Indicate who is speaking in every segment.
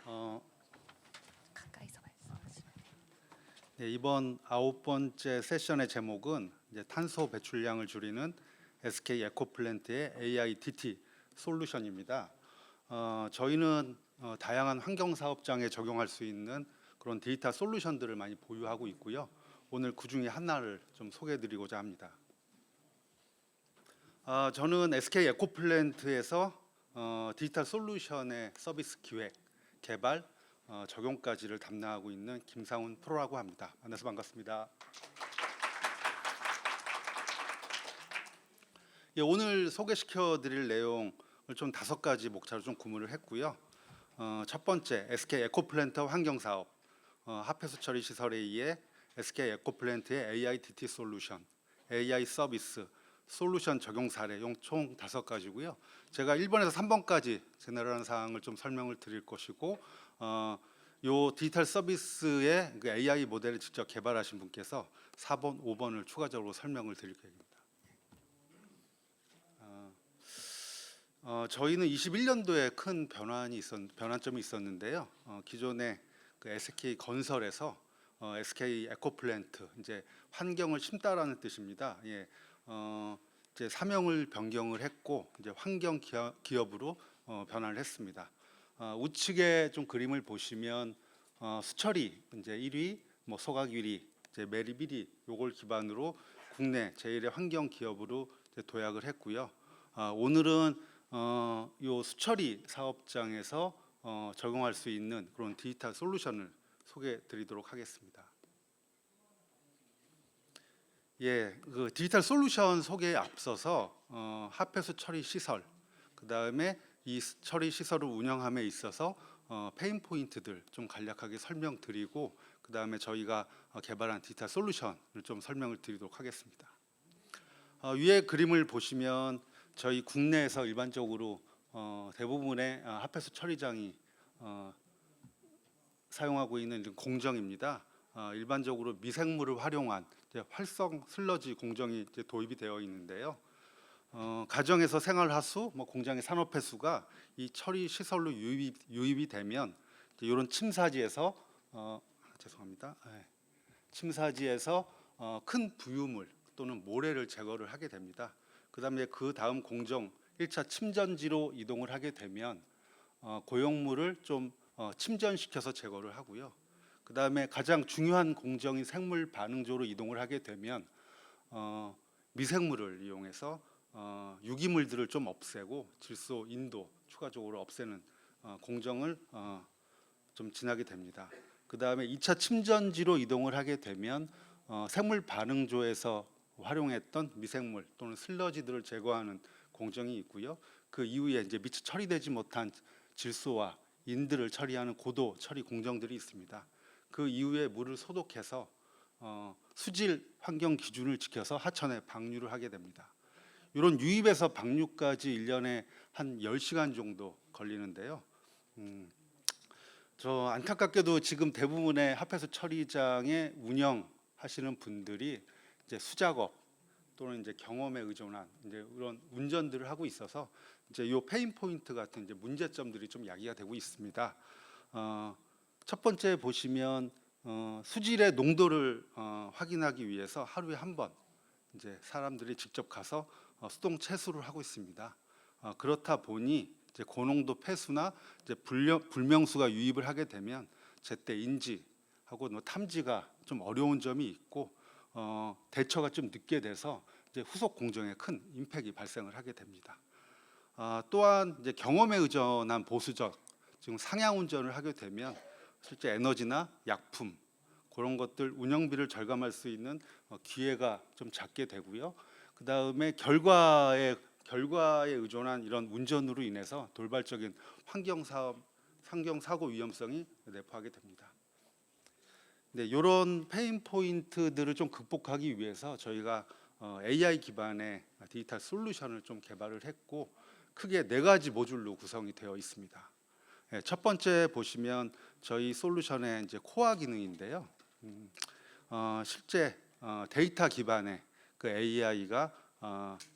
Speaker 1: 어,
Speaker 2: 가까이서 말씀하시면 돼요.
Speaker 1: 네, 이번 9번째 세션의 제목은 이제 탄소 배출량을 줄이는 SK 에코플랜트의 AIDT 솔루션입니다. 저희는 다양한 환경 사업장에 적용할 수 있는 그런 데이터 솔루션들을 많이 보유하고 있고요. 오늘 그 중에 하나를 좀 소개해드리고자 합니다. 저는 SK 에코플랜트에서 디지털 솔루션의 서비스 기획, 개발, 적용까지를 담당하고 있는 김상훈 프로라고 합니다. 만나서 반갑습니다. 예, 오늘 소개시켜드릴 내용을 좀 5가지 목차로 좀 구분을 했고요. 첫 번째, SK 에코플랜트 환경사업, 하폐수 처리 시설에 의해 SK 에코플랜트의 AIDT 솔루션, AI 서비스, 솔루션 적용 사례 총 5가지고요. 제가 1번에서 3번까지 제너럴한 사항을 좀 설명을 드릴 것이고, 요 디지털 서비스의 그 AI 모델을 직접 개발하신 분께서 4번, 5번을 추가적으로 설명을 드릴 계획입니다. 저희는 21년도에 큰 변환점이 있었는데요. 기존의 그 SK 건설에서 SK 에코플랜트, 이제 환경을 심다라는 뜻입니다. 예, 이제 사명을 변경을 했고 이제 환경 기업으로 변화를 했습니다. 우측에 좀 그림을 보시면 수처리 이제 1위, 뭐 소각 1위, 이제 매립 1위 요걸 기반으로 국내 제일의 환경 기업으로 이제 도약을 했고요. 오늘은 요 수처리 사업장에서 적용할 수 있는 그런 디지털 솔루션을 소개해드리도록 하겠습니다. 예, 그 디지털 솔루션 소개에 앞서서 하폐수 처리 시설, 그 다음에 이 처리 시설을 운영함에 있어서 페인 포인트들 좀 간략하게 설명드리고, 그 다음에 저희가 개발한 디지털 솔루션을 좀 설명을 드리도록 하겠습니다. 위에 그림을 보시면 저희 국내에서 일반적으로 대부분의 하폐수 처리장이 사용하고 있는 공정입니다. 일반적으로 미생물을 활용한 이제 활성 슬러지 공정이 이제 도입이 되어 있는데요. 가정에서 생활하수, 뭐 공장의 산업폐수가 이 처리 시설로 유입이 되면 이런 침사지에서 죄송합니다. 네. 침사지에서 큰 부유물 또는 모래를 제거를 하게 됩니다. 그다음에 그 다음 공정 1차 침전지로 이동을 하게 되면 고용물을 좀 침전시켜서 제거를 하고요. 그 다음에 가장 중요한 공정인 생물 반응조로 이동을 하게 되면 미생물을 이용해서 유기물들을 좀 없애고 질소, 인도 추가적으로 없애는 공정을 좀 지나게 됩니다. 그 다음에 2차 침전지로 이동을 하게 되면 생물 반응조에서 활용했던 미생물 또는 슬러지들을 제거하는 공정이 있고요. 그 이후에 이제 미처 처리되지 못한 질소와 인들을 처리하는 고도 처리 공정들이 있습니다. 그 이후에 물을 소독해서 수질 환경 기준을 지켜서 하천에 방류를 하게 됩니다. 이런 유입에서 방류까지 1년에 한 10시간 정도 걸리는데요. 저 안타깝게도 지금 대부분의 하폐수 처리장에 운영하시는 분들이 이제 수작업 또는 이제 경험에 의존한 이제 이런 운전들을 하고 있어서 이제 요 페인 포인트 같은 이제 문제점들이 좀 야기가 되고 있습니다. 첫 번째 보시면 수질의 농도를 확인하기 위해서 하루에 한 번 이제 사람들이 직접 가서 수동 채수를 하고 있습니다. 그렇다 보니 이제 고농도 폐수나 이제 불명수가 유입을 하게 되면 제때 인지하고 탐지가 좀 어려운 점이 있고 대처가 좀 늦게 돼서 이제 후속 공정에 큰 임팩이 발생을 하게 됩니다. 또한 이제 경험에 의존한 보수적 지금 상향 운전을 하게 되면 실제 에너지나 약품 그런 것들 운영비를 절감할 수 있는 기회가 좀 작게 되고요. 그 다음에 결과에 의존한 이런 운전으로 인해서 돌발적인 환경 사고 위험성이 내포하게 됩니다. 네, 이런 페인 포인트들을 좀 극복하기 위해서 저희가 AI 기반의 디지털 솔루션을 좀 개발을 했고 크게 4가지 모듈로 구성이 되어 있습니다. 네, 첫 번째 보시면 저희 솔루션의 이제 코어 기능인데요. 실제 데이터 기반의 그 AI가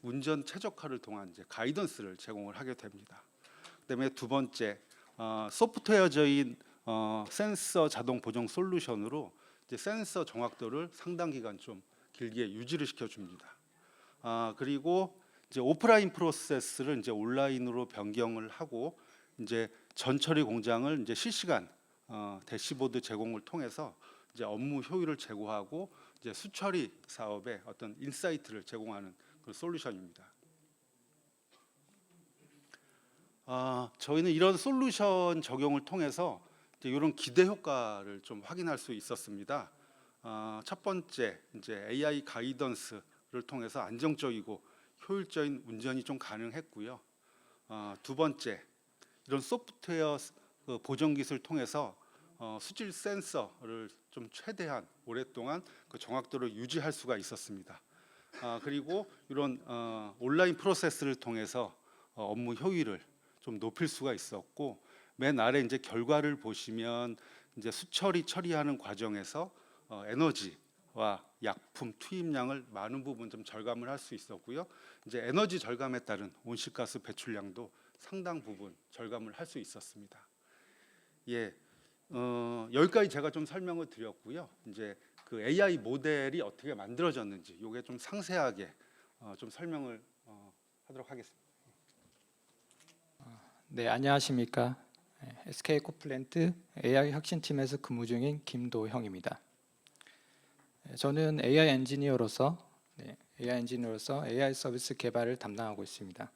Speaker 1: 운전 최적화를 통한 이제 가이던스를 제공을 하게 됩니다. 그다음에 두 번째 소프트웨어적인 센서 자동 보정 솔루션으로 이제 센서 정확도를 상당 기간 좀 길게 유지를 시켜줍니다. 그리고 이제 오프라인 프로세스를 이제 온라인으로 변경을 하고 이제 전처리 공장을 이제 실시간 대시보드 제공을 통해서 이제 업무 효율을 제고하고 이제 수처리 사업에 어떤 인사이트를 제공하는 그 솔루션입니다. 저희는 이런 솔루션 적용을 통해서 이제 이런 기대 효과를 좀 확인할 수 있었습니다. 첫 번째 이제 AI 가이던스를 통해서 안정적이고 효율적인 운전이 좀 가능했고요. 두 번째 이런 소프트웨어 보정 기술을 통해서 수질 센서를 좀 최대한 오랫동안 그 정확도를 유지할 수가 있었습니다. 그리고 이런 온라인 프로세스를 통해서 업무 효율을 좀 높일 수가 있었고, 맨 아래 이제 결과를 보시면 이제 수처리 처리하는 과정에서 에너지와 약품 투입량을 많은 부분 좀 절감을 할 수 있었고요. 이제 에너지 절감에 따른 온실가스 배출량도 상당 부분 절감을 할 수 있었습니다. 예, 여기까지 제가 좀 설명을 드렸고요. 이제 그 AI 모델이 어떻게 만들어졌는지 이게 좀 상세하게 좀 설명을 하도록 하겠습니다.
Speaker 3: 네, 안녕하십니까. SK에코플랜트 AI 혁신팀에서 근무 중인 김도형입니다. 저는 AI 엔지니어로서 AI 서비스 개발을 담당하고 있습니다.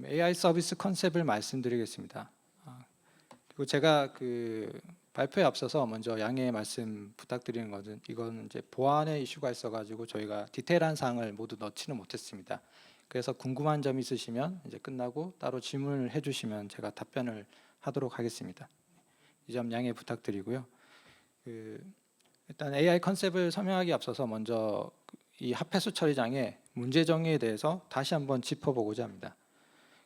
Speaker 3: AI 서비스 컨셉을 말씀드리겠습니다. 그리고 제가 그 발표에 앞서서 먼저 양해 말씀 부탁드리는 것은 이건 이제 보안의 이슈가 있어가지고 저희가 디테일한 사항을 모두 넣지는 못했습니다. 그래서 궁금한 점 있으시면 이제 끝나고 따로 질문을 해주시면 제가 답변을 하도록 하겠습니다. 이 점 양해 부탁드리고요. 일단 AI 컨셉을 설명하기 앞서서 먼저 이 합해수 처리장의 문제 정의에 대해서 다시 한번 짚어보고자 합니다.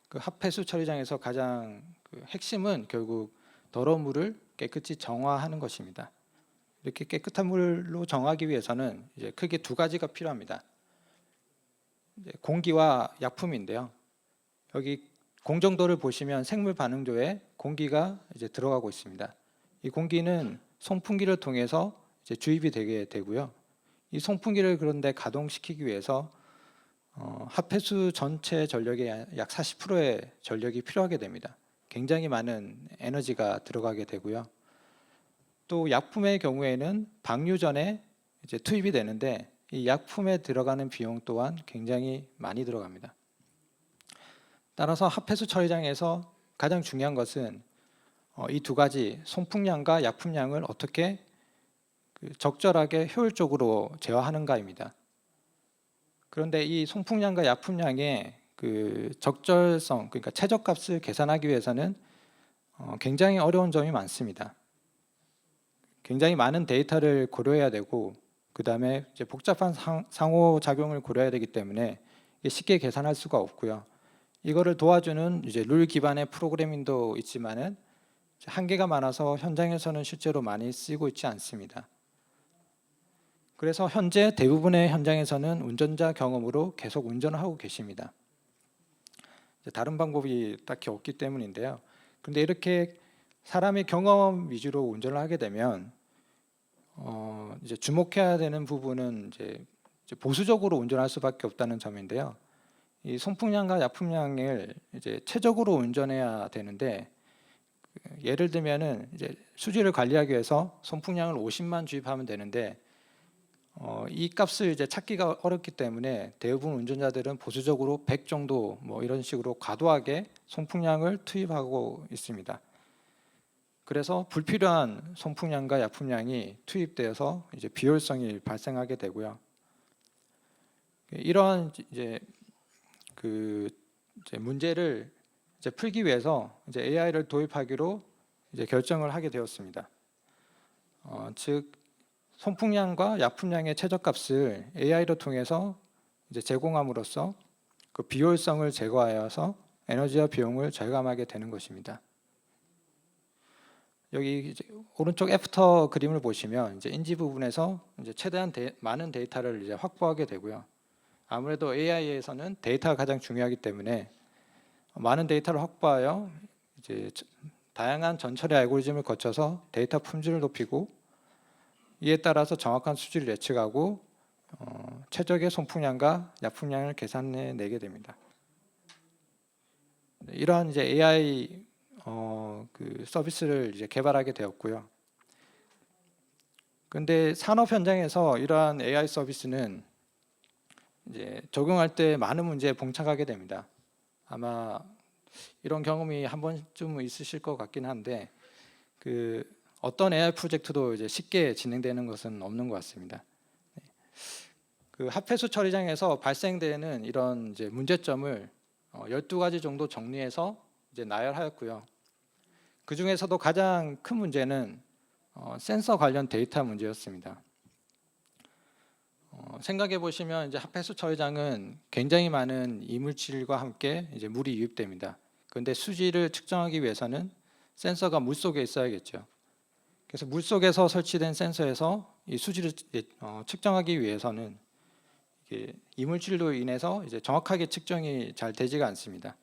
Speaker 3: 그 합해수 처리장에서 가장 그 핵심은 결국 더러운 물을 깨끗이 정화하는 것입니다. 이렇게 깨끗한 물로 정화하기 위해서는 이제 크게 두 가지가 필요합니다. 공기와 약품인데요. 여기 공정도를 보시면 생물 반응도에 공기가 이제 들어가고 있습니다. 이 공기는 송풍기를 통해서 이제 주입이 되게 되고요. 이 송풍기를 그런데 가동시키기 위해서 합해수 전체 전력의 약 40%의 전력이 필요하게 됩니다. 굉장히 많은 에너지가 들어가게 되고요. 또 약품의 경우에는 방류 전에 이제 투입이 되는데 이 약품에 들어가는 비용 또한 굉장히 많이 들어갑니다. 따라서 합해수 처리장에서 가장 중요한 것은 이 두 가지 송풍량과 약품량을 어떻게 적절하게 효율적으로 제어하는가입니다. 그런데 이 송풍량과 약품량의 그 적절성, 그러니까 최저값을 계산하기 위해서는 굉장히 어려운 점이 많습니다. 굉장히 많은 데이터를 고려해야 되고 그 다음에 이제 복잡한 상호작용을 고려해야 되기 때문에 쉽게 계산할 수가 없고요. 이거를 도와주는 이제 룰 기반의 프로그래밍도 있지만은 한계가 많아서 현장에서는 실제로 많이 쓰이고 있지 않습니다. 그래서 현재 대부분의 현장에서는 운전자 경험으로 계속 운전을 하고 계십니다. 다른 방법이 딱히 없기 때문인데요. 그런데 이렇게 사람의 경험 위주로 운전을 하게 되면 이제 주목해야 되는 부분은 이제 보수적으로 운전할 수밖에 없다는 점인데요. 이 송풍량과 약품량을 이제 최적으로 운전해야 되는데 예를 들면은 이제 수질을 관리하기 위해서 송풍량을 50만 주입하면 되는데 이 값을 이제 찾기가 어렵기 때문에 대부분 운전자들은 보수적으로 100 정도 뭐 이런 식으로 과도하게 송풍량을 투입하고 있습니다. 그래서 불필요한 송풍량과 약품량이 투입되어서 이제 비효율성이 발생하게 되고요. 이러한 이제 문제를 이제 풀기 위해서 이제 AI를 도입하기로 이제 결정을 하게 되었습니다. 즉 송풍량과 약품량의 최저값을 AI로 통해서 이제 제공함으로써 그 비효율성을 제거하여서 에너지와 비용을 절감하게 되는 것입니다. 여기 이제 오른쪽 애프터 그림을 보시면 이제 인지 부분에서 이제 최대한 많은 데이터를 이제 확보하게 되고요. 아무래도 AI에서는 데이터가 가장 중요하기 때문에 많은 데이터를 확보하여 이제 다양한 전처리 알고리즘을 거쳐서 데이터 품질을 높이고 이에 따라서 정확한 수질을 예측하고 최적의 송풍량과 약풍량을 계산해내게 됩니다. 이러한 이제 AI 그 서비스를 이제 개발하게 되었고요. 근데 산업 현장에서 이러한 AI 서비스는 이제 적용할 때 많은 문제에 봉착하게 됩니다. 아마 이런 경험이 한 번쯤 있으실 것 같긴 한데 그 어떤 AI 프로젝트도 이제 쉽게 진행되는 것은 없는 것 같습니다. 그 합해수 처리장에서 발생되는 이런 이제 문제점을 12가지 정도 정리해서 이제 나열하였고요. 그 중에서도 가장 큰 문제는 센서 관련 데이터 문제였습니다. 생각해 보시면 이제 합해수 처리장은 굉장히 많은 이물질과 함께 이제 물이 유입됩니다. 그런데 수질을 측정하기 위해서는 센서가 물 속에 있어야겠죠. 그래서 물 속에서 설치된 센서에서 이 수질을 측정하기 위해서는 이물질로 인해서 이제 정확하게 측정이 잘 되지가 않습니다.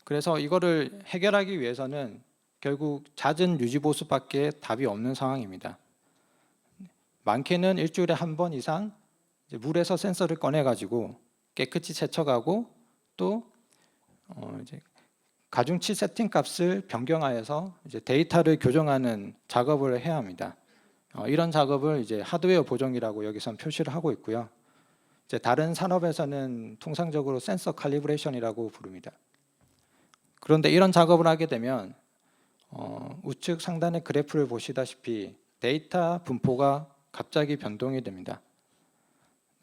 Speaker 3: 그래서 이거를 해결하기 위해서는 결국 잦은 유지 보수밖에 답이 없는 상황입니다. 많게는 일주일에 한 번 이상 이제 물에서 센서를 꺼내 가지고 깨끗이 세척하고 또 이제 가중치 세팅 값을 변경하여서 이제 데이터를 교정하는 작업을 해야 합니다. 이런 작업을 이제 하드웨어 보정이라고 여기선 표시를 하고 있고요. 이제 다른 산업에서는 통상적으로 센서 칼리브레이션이라고 부릅니다. 그런데 이런 작업을 하게 되면 우측 상단의 그래프를 보시다시피 데이터 분포가 갑자기 변동이 됩니다.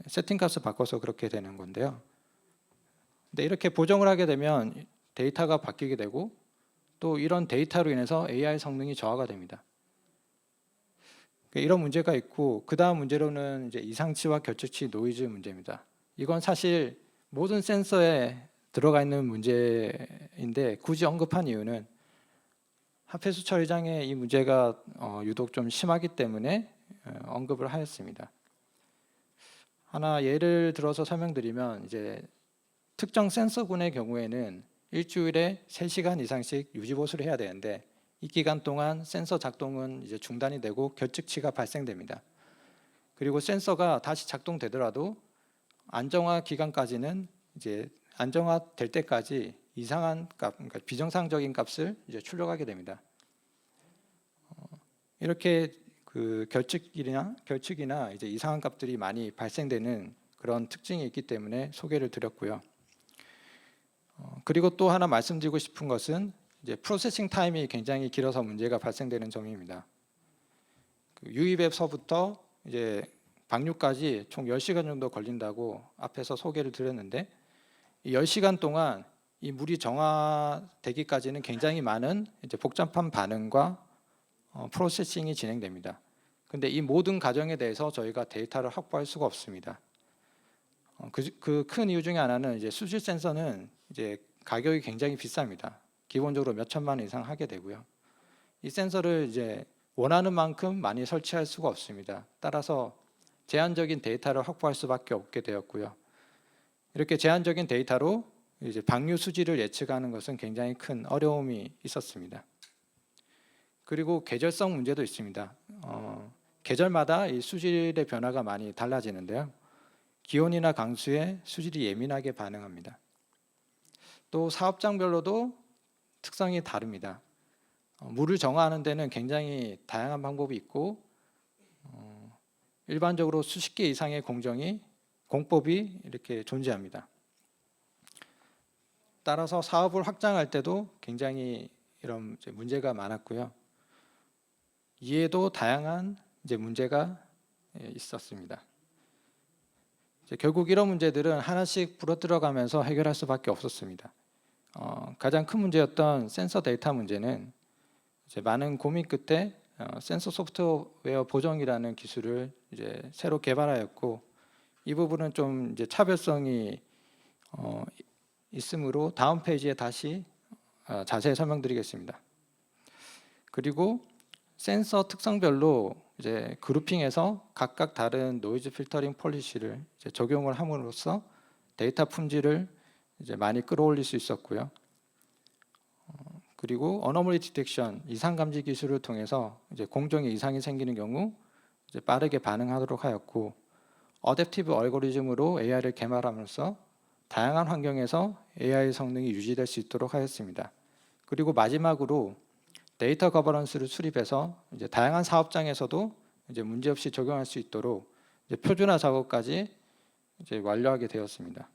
Speaker 3: 세팅 값을 바꿔서 그렇게 되는 건데요. 근데 이렇게 보정을 하게 되면 데이터가 바뀌게 되고 또 이런 데이터로 인해서 AI 성능이 저하가 됩니다. 이런 문제가 있고 그 다음 문제로는 이제 이상치와 결측치 노이즈 문제입니다. 이건 사실 모든 센서에 들어가 있는 문제인데 굳이 언급한 이유는 합해수 처리장의 이 문제가 유독 좀 심하기 때문에 언급을 하였습니다. 하나 예를 들어서 설명드리면 이제 특정 센서군의 경우에는 일주일에 3시간 이상씩 유지 보수를 해야 되는데 이 기간 동안 센서 작동은 이제 중단이 되고 결측치가 발생됩니다. 그리고 센서가 다시 작동되더라도 안정화 기간까지는 이제 안정화될 때까지 이상한 값, 그러니까 비정상적인 값을 이제 출력하게 됩니다. 이렇게 그 결측이나 이제 이상한 값들이 많이 발생되는 그런 특징이 있기 때문에 소개를 드렸고요. 그리고 또 하나 말씀드리고 싶은 것은 이제 프로세싱 타임이 굉장히 길어서 문제가 발생되는 점입니다. 그 유입에서부터 이제 방류까지 총 10시간 정도 걸린다고 앞에서 소개를 드렸는데 이 10시간 동안 이 물이 정화되기까지는 굉장히 많은 이제 복잡한 반응과 프로세싱이 진행됩니다. 근데 이 모든 과정에 대해서 저희가 데이터를 확보할 수가 없습니다. 그 큰 이유 중에 하나는 이제 수질 센서는 이제 가격이 굉장히 비쌉니다. 기본적으로 몇 천만 원 이상 하게 되고요. 이 센서를 이제 원하는 만큼 많이 설치할 수가 없습니다. 따라서 제한적인 데이터를 확보할 수밖에 없게 되었고요. 이렇게 제한적인 데이터로 이제 방류 수질을 예측하는 것은 굉장히 큰 어려움이 있었습니다. 그리고 계절성 문제도 있습니다. 계절마다 이 수질의 변화가 많이 달라지는데요. 기온이나 강수에 수질이 예민하게 반응합니다. 또 사업장별로도 특성이 다릅니다. 물을 정화하는 데는 굉장히 다양한 방법이 있고 일반적으로 수십 개 이상의 공법이 이렇게 존재합니다. 따라서 사업을 확장할 때도 굉장히 이런 문제가 많았고요. 이에도 다양한 이제 문제가 있었습니다. 결국 이런 문제들은 하나씩 불어들어가면서 해결할 수밖에 없었습니다. 가장 큰 문제였던 센서 데이터 문제는 이제 많은 고민 끝에 센서 소프트웨어 보정이라는 기술을 이제 새로 개발하였고 이 부분은 좀 이제 차별성이 있으므로 다음 페이지에 다시 자세히 설명드리겠습니다. 그리고 센서 특성별로 이제 그룹핑해서 각각 다른 노이즈 필터링 폴리시를 이제 적용을 함으로써 데이터 품질을 이제 많이 끌어올릴 수 있었고요. 그리고 어너멀리 디텍션 이상 감지 기술을 통해서 이제 공정에 이상이 생기는 경우 이제 빠르게 반응하도록 하였고, 어댑티브 알고리즘으로 AI를 개발함으로써 다양한 환경에서 AI 성능이 유지될 수 있도록 하였습니다. 그리고 마지막으로 데이터 거버넌스를 수립해서 이제 다양한 사업장에서도 이제 문제없이 적용할 수 있도록 이제 표준화 작업까지 이제 완료하게 되었습니다.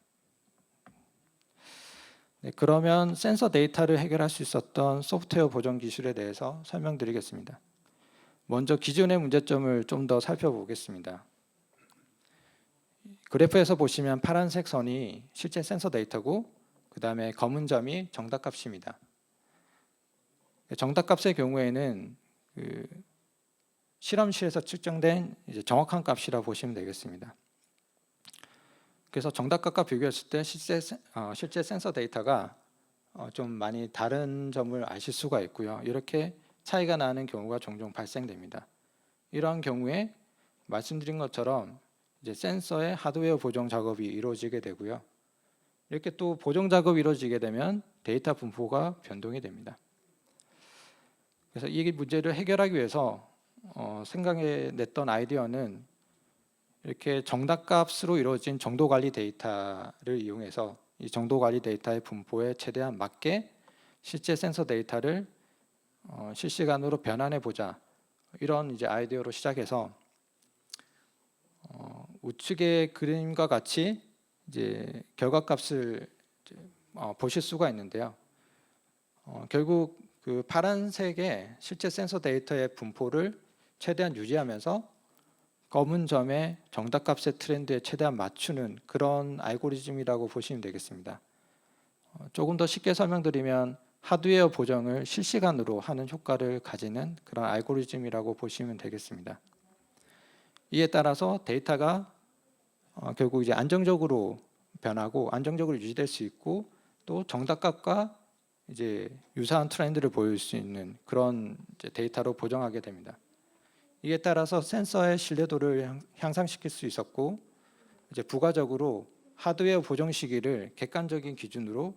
Speaker 3: 네, 그러면 센서 데이터를 해결할 수 있었던 소프트웨어 보정 기술에 대해서 설명드리겠습니다. 먼저 기존의 문제점을 좀 더 살펴보겠습니다. 그래프에서 보시면 파란색 선이 실제 센서 데이터고, 그 다음에 검은 점이 정답값입니다. 정답값의 경우에는 그 실험실에서 측정된 이제 정확한 값이라 보시면 되겠습니다. 그래서 정답값과 비교했을 때 실제 센서 데이터가 좀 많이 다른 점을 아실 수가 있고요. 이렇게 차이가 나는 경우가 종종 발생됩니다. 이러한 경우에 말씀드린 것처럼 이제 센서의 하드웨어 보정 작업이 이루어지게 되고요. 이렇게 또 보정 작업이 이루어지게 되면 데이터 분포가 변동이 됩니다. 그래서 이 문제를 해결하기 위해서 생각해냈던 아이디어는 이렇게 정답값으로 이루어진 정도관리 데이터를 이용해서 이 정도관리 데이터의 분포에 최대한 맞게 실제 센서 데이터를 실시간으로 변환해 보자, 이런 이제 아이디어로 시작해서 우측의 그림과 같이 이제 결과값을 보실 수가 있는데요. 결국 그 파란색의 실제 센서 데이터의 분포를 최대한 유지하면서 검은 점의 정답값의 트렌드에 최대한 맞추는 그런 알고리즘이라고 보시면 되겠습니다. 조금 더 쉽게 설명드리면 하드웨어 보정을 실시간으로 하는 효과를 가지는 그런 알고리즘이라고 보시면 되겠습니다. 이에 따라서 데이터가 결국 이제 안정적으로 변하고 안정적으로 유지될 수 있고, 또 정답값과 이제 유사한 트렌드를 보일 수 있는 그런 이제 데이터로 보정하게 됩니다. 이에 따라서 센서의 신뢰도를 향상시킬 수 있었고, 이제 부가적으로 하드웨어 보정 시기를 객관적인 기준으로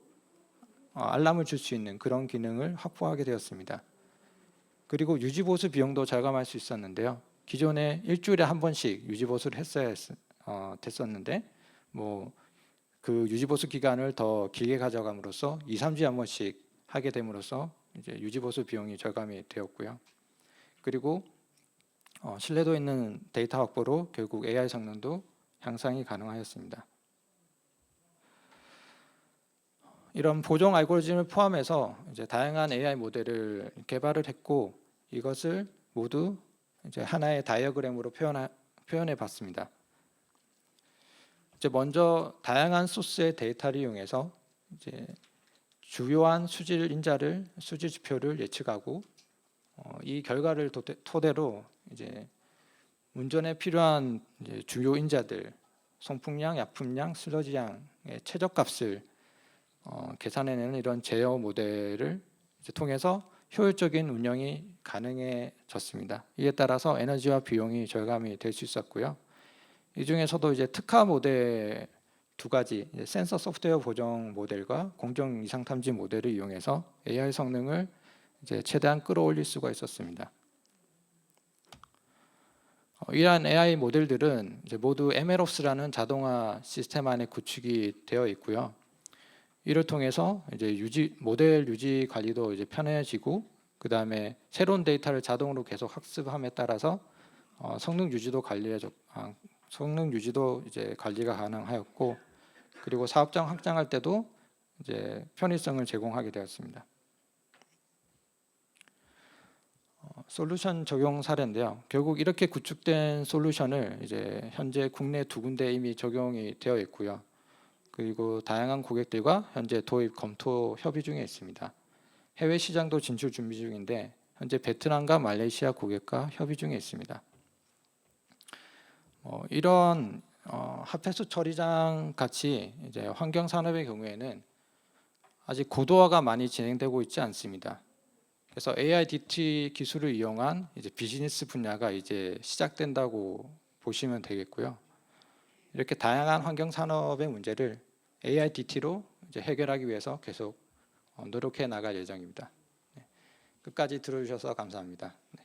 Speaker 3: 알람을 줄 수 있는 그런 기능을 확보하게 되었습니다. 그리고 유지보수 비용도 절감할 수 있었는데요. 기존에 일주일에 한 번씩 유지보수를 했어야 됐었는데, 뭐 그 유지보수 기간을 더 길게 가져감으로써 2, 3주에 한 번씩 하게 됨으로써 이제 유지보수 비용이 절감이 되었고요. 그리고 신뢰도 있는 데이터 확보로 결국 AI 성능도 향상이 가능하였습니다. 이런 보정 알고리즘을 포함해서 이제 다양한 AI 모델을 개발을 했고, 이것을 모두 이제 하나의 다이어그램으로 표현해 봤습니다. 이제 먼저 다양한 소스의 데이터를 이용해서 이제 주요한 수질 인자를, 수질 지표를 예측하고, 이 결과를 토대로 이제 운전에 필요한 이제 주요 인자들, 송풍량, 약품량, 슬러지량의 최저값을 계산해내는 이런 제어 모델을 이제 통해서 효율적인 운영이 가능해졌습니다. 이에 따라서 에너지와 비용이 절감이 될 수 있었고요. 이 중에서도 이제 특화 모델 두 가지, 센서 소프트웨어 보정 모델과 공정 이상 탐지 모델을 이용해서 AI 성능을 이제 최대한 끌어올릴 수가 있었습니다. 이러한 AI 모델들은 이제 모두 MLOps라는 자동화 시스템 안에 구축이 되어 있고요. 이를 통해서 이제 모델 유지 관리도 이제 편해지고, 그 다음에 새로운 데이터를 자동으로 계속 학습함에 따라서 성능 유지도 이제 관리가 가능하였고, 그리고 사업장 확장할 때도 이제 편의성을 제공하게 되었습니다. 솔루션 적용 사례인데요. 결국 이렇게 구축된 솔루션을 이제 현재 국내 2군데 이미 적용이 되어 있고요. 그리고 다양한 고객들과 현재 도입 검토 협의 중에 있습니다. 해외 시장도 진출 준비 중인데 현재 베트남과 말레이시아 고객과 협의 중에 있습니다. 이런 핫폐수 처리장 같이 이제 환경 산업의 경우에는 아직 고도화가 많이 진행되고 있지 않습니다. 그래서 AIDT 기술을 이용한 이제 비즈니스 분야가 이제 시작된다고 보시면 되겠고요. 이렇게 다양한 환경 산업의 문제를 AIDT로 이제 해결하기 위해서 계속 노력해 나갈 예정입니다. 끝까지 들어주셔서 감사합니다. 네.